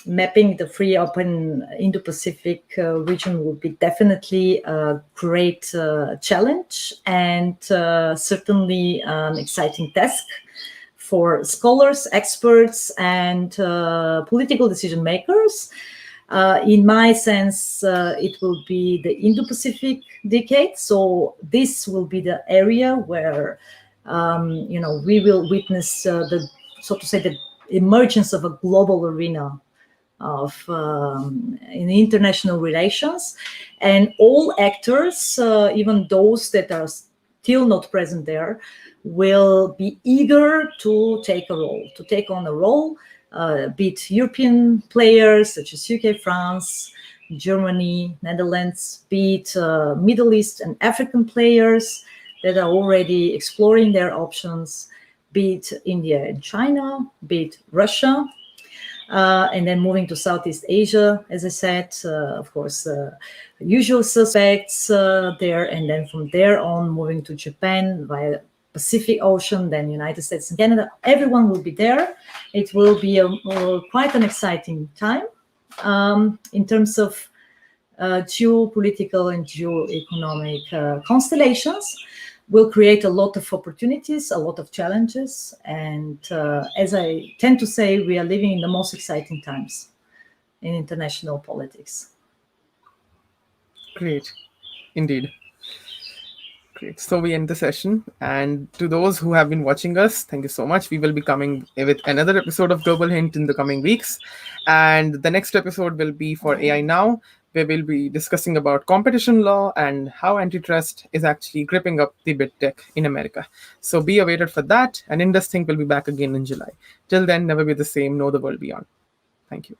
Mapping the free open Indo-Pacific region will be definitely a great challenge, and certainly an exciting task for scholars, experts, and political decision makers. In my sense, it will be the Indo-Pacific decade. So this will be the area where we will witness the emergence of a global arena of in international relations, and all actors, even those that are still not present there, will be eager to take on a role, be it European players such as UK, France, Germany, Netherlands, be it Middle East and African players that are already exploring their options, be it India and China, be it Russia, and then moving to Southeast Asia, as I said, of course, usual suspects there, and then from there on moving to Japan via Pacific Ocean, then United States and Canada. Everyone will be there. It will be quite an exciting time in terms of geopolitical and geoeconomic constellations. Will create a lot of opportunities, a lot of challenges. And as I tend to say, we are living in the most exciting times in international politics. Great. Indeed. Great. So we end the session. And to those who have been watching us, thank you so much. We will be coming with another episode of Global Hint in the coming weeks. And the next episode will be for AI Now, where we'll be discussing about competition law and how antitrust is actually gripping up the big tech in America. So be awaited for that, and Indus Think will be back again in July. Till then, never be the same, know the world beyond. Thank you.